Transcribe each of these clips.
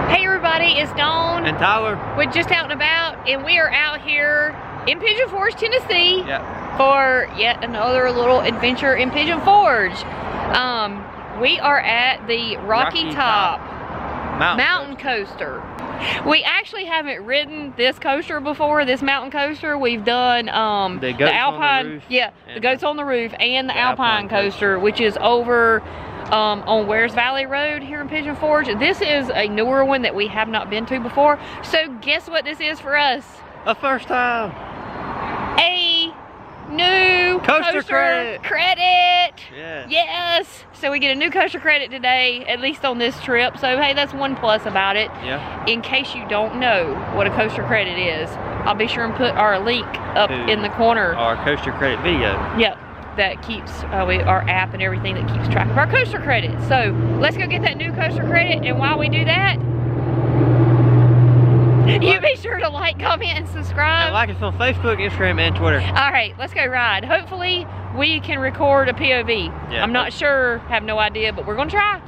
Hey everybody, it's Dawn and Tyler. We're just out and about, and we are out here in Pigeon Forge, Tennessee, Yep. for yet another little adventure in Pigeon Forge. We are at the Rocky Top Mountain Coaster. We actually haven't ridden this coaster before, this mountain coaster. We've done the Alpine, the Goats on the Roof, and the Alpine coaster, which is over on Wares Valley Road here in Pigeon Forge. This is a newer one that we have not been to before. So guess what this is for us? A first time. A new coaster credit. Yes. Yes. So we get a new coaster credit today, at least on this trip. So hey, that's one plus about it. Yeah. In case you don't know what a coaster credit is, I'll be sure and put our link up in the corner. Our coaster credit video. Yep. That keeps our app and everything that keeps track of our coaster credit. So let's go get that new coaster credit, and while we do that, you be sure to like, comment, and subscribe. And like us on Facebook, Instagram, and Twitter. All right, let's go ride. Hopefully we can record a POV. Yeah, I'm not sure, have no idea, but we're gonna try.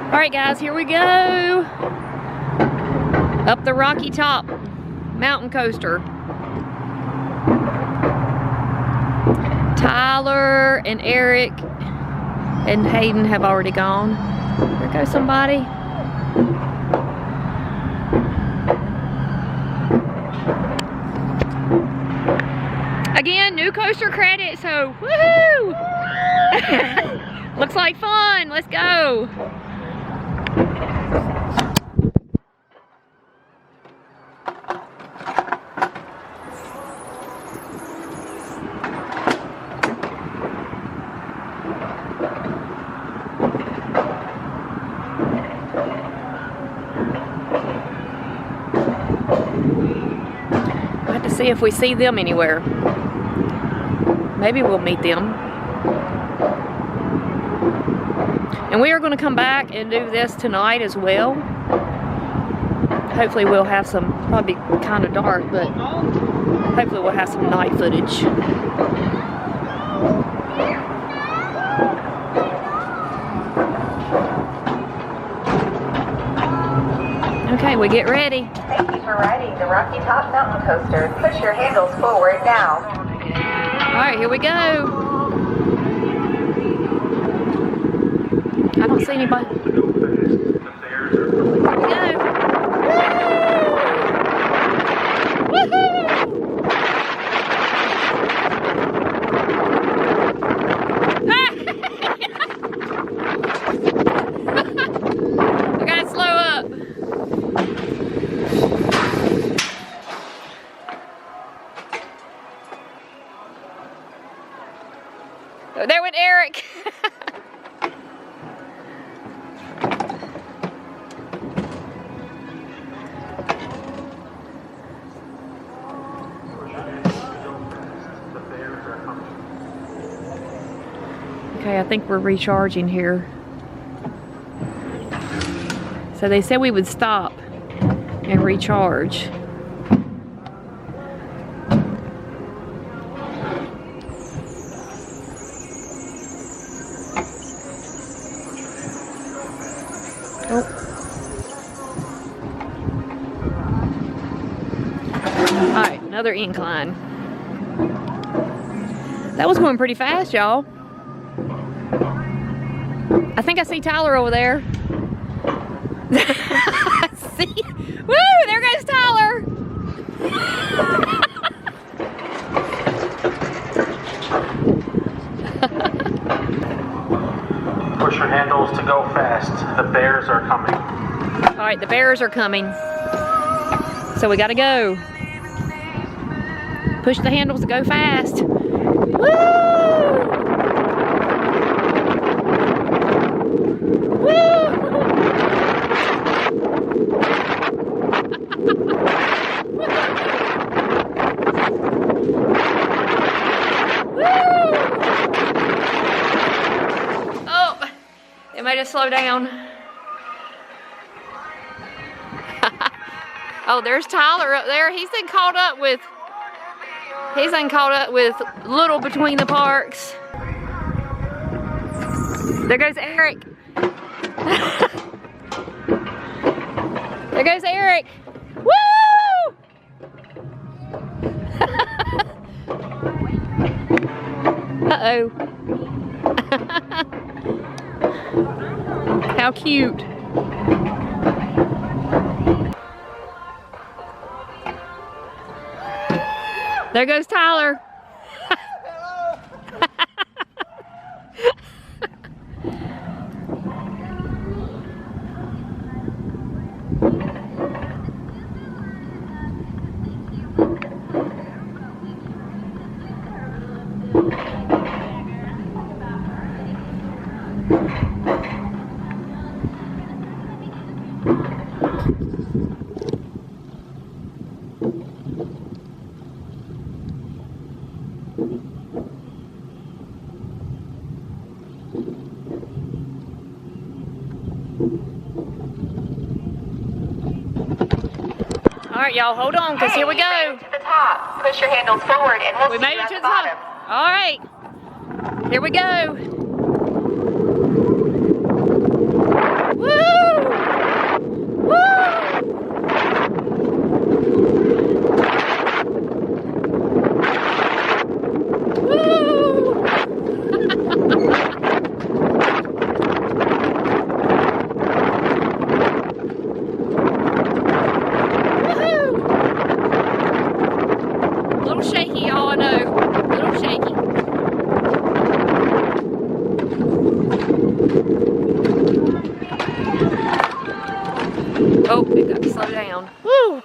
All right, guys, here we go. Up the Rocky Top Mountain Coaster. Tyler and Eric and Hayden have already gone. There goes somebody. Again, new coaster credit, so woohoo! Looks like fun. Let's go. We'll have to see if we see them anywhere. Maybe we'll meet them. And we are going to come back and do this tonight as well. Hopefully we'll have some, probably kind of dark, but hopefully we'll have some night footage. Okay, we get ready. Thank you for riding the Rocky Top Mountain Coaster. Push your handles forward now. All right, here we go. I don't see anybody. Here we go. Woohoo! I gotta slow up. Oh, there went Eric. Okay, I think we're recharging here. So they said we would stop and recharge. Oh. All right, another incline. That was going pretty fast, y'all. I think I see Tyler over there. See? Woo! There goes Tyler! Push your handles to go fast. The bears are coming. All right, the bears are coming. So we gotta go. Push the handles to go fast. Woo! Woo! Oh, it made us slow down. Oh, there's Tyler up there. He's been caught up with Little Between the Parks. There goes Eric. There goes Eric. Woo! Uh-oh. How cute. There goes Tyler. All right, y'all, hold on, because here we go. To the top. Push your handles forward and we'll We see made you it at to the the top. bottom. All right, here we go. Woo! Woo! Little shaky, y'all, I know. Little shaky. Oh, we got to slow down. Woo!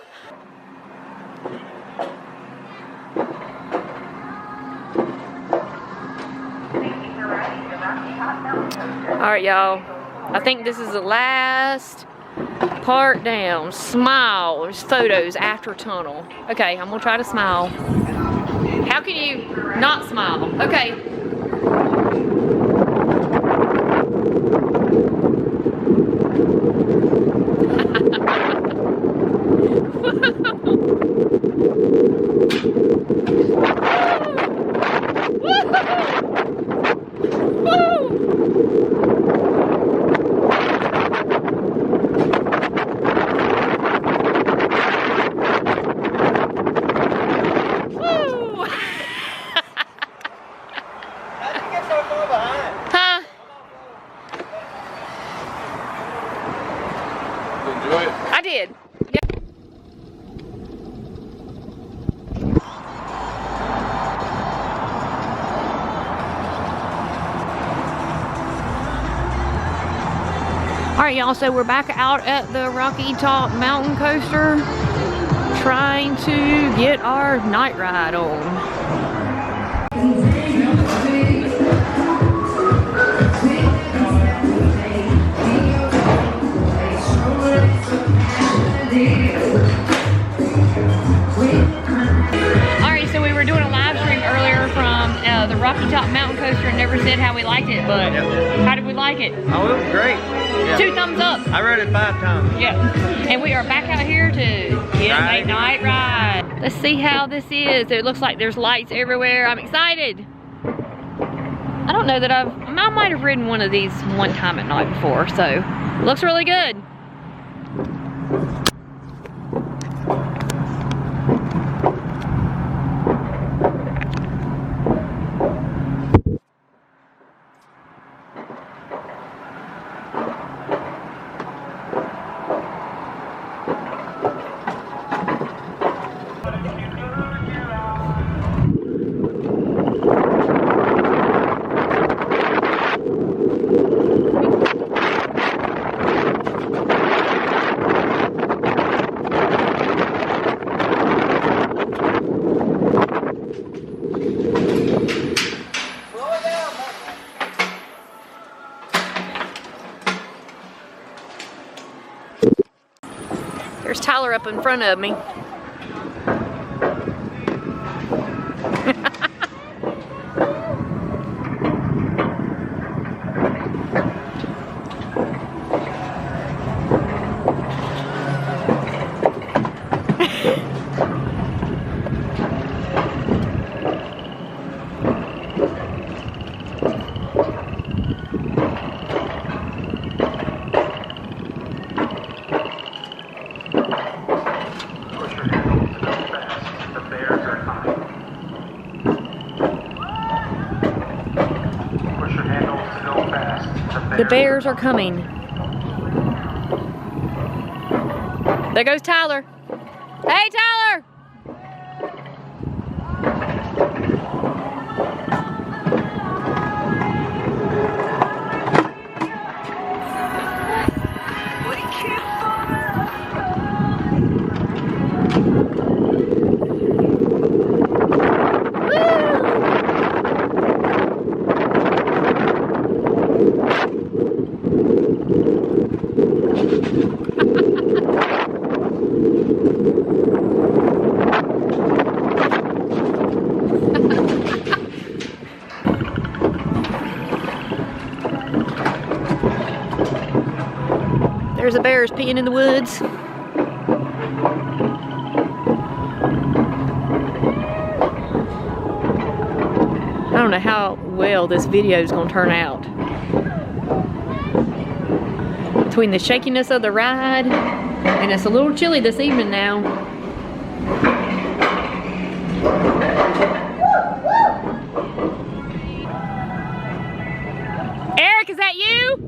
All right, y'all. I think this is the last part down. Smile. There's photos after tunnel. Okay, I'm gonna try to smile. How can you not smile? Okay. Enjoy it. I did. Yep. All right, y'all, so we're back out at the Rocky Top Mountain Coaster trying to get our night ride on. Alright, so we were doing a live stream earlier from the Rocky Top Mountain Coaster and never said how we liked it, but how did we like it? Oh, it was great. Yeah. 2 thumbs up. I rode it 5 times. Yeah. And we are back out here to get a night ride. Let's see how this is. It looks like there's lights everywhere. I'm excited. I don't know that I might have ridden one of these one time at night before, so looks really good. Tyler up in front of me. The bears are coming. There goes Tyler. Hey, Tyler! There's the bears peeing in the woods. I don't know how well this video is going to turn out. Between the shakiness of the ride, and it's a little chilly this evening now. Eric, is that you?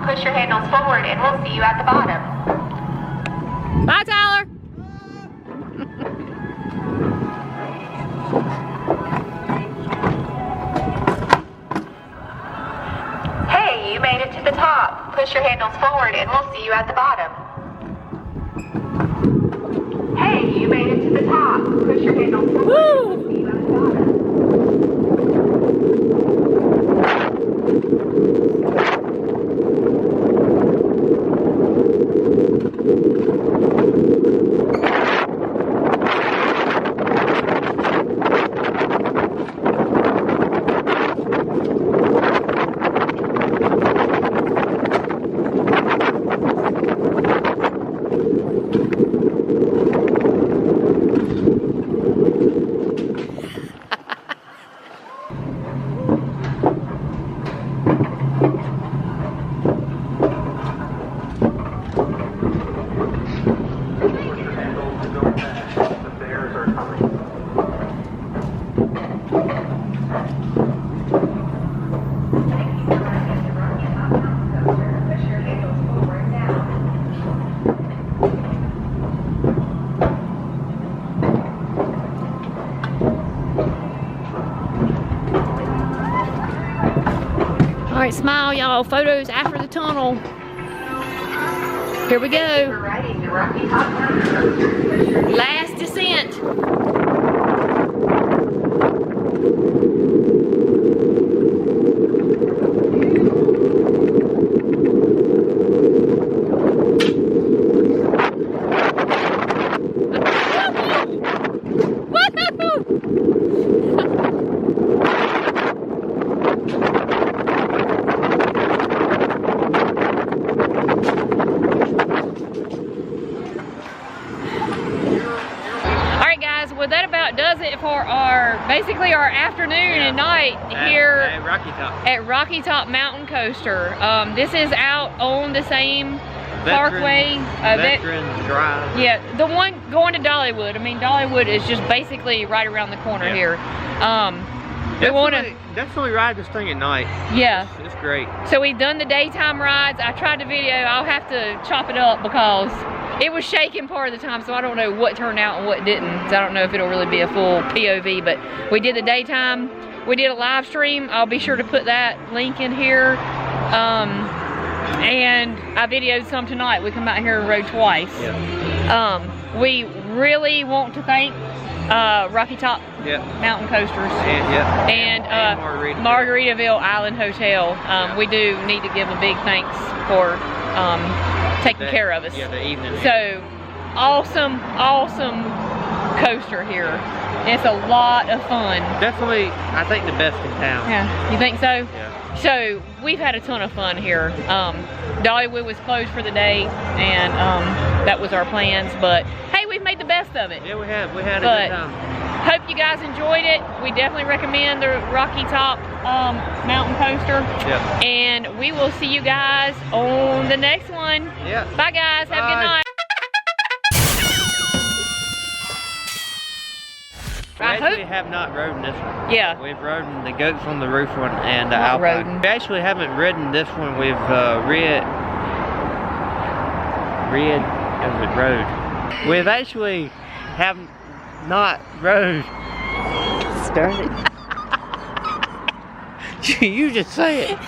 Push your handles forward and we'll see you at the bottom. Bye, Tyler. Hey, you made it to the top. Push your handles forward and we'll see you at the bottom. Hey, you made it to the top. Push your handles forward. Woo! And we'll see you at the bottom. Alright, smile, y'all. Photos after the tunnel. Here we go. Last descent. Well, that about does it for basically our afternoon and night here at Rocky Top Mountain Coaster. This is out on the same parkway. Veterans Drive. Yeah, the one going to Dollywood. I mean, Dollywood is just basically right around the corner here. That's the only ride this thing at night. Yeah. It's great. So we've done the daytime rides. I tried the video. I'll have to chop it up because it was shaking part of the time, so I don't know what turned out and what didn't. So I don't know if it'll really be a full POV, but we did the daytime. We did a live stream. I'll be sure to put that link in here. And I videoed some tonight. We come out here and rode twice. Yeah. We really want to thank Rocky Top Mountain Coasters and Margaritaville Island Hotel. We do need to give a big thanks for taking care of us. Yeah, the evening. So awesome coaster here. It's a lot of fun. Definitely, I think the best in town. Yeah, you think so? Yeah. So we've had a ton of fun here. Dollywood was closed for the day, and that was our plans. But hey, we've made the best of it. Yeah, we have. We had a good time. Hope you guys enjoyed it. We definitely recommend the Rocky Top Mountain Coaster. Yeah. And we will see you guys on the next one. Yeah. Bye guys. Have a good night. We actually have not ridden this one. Yeah. We've ridden the Goats on the Roof one and the Alpine. Rodin'. We actually haven't ridden this one. We've We've actually have not rode. Started. You just say it.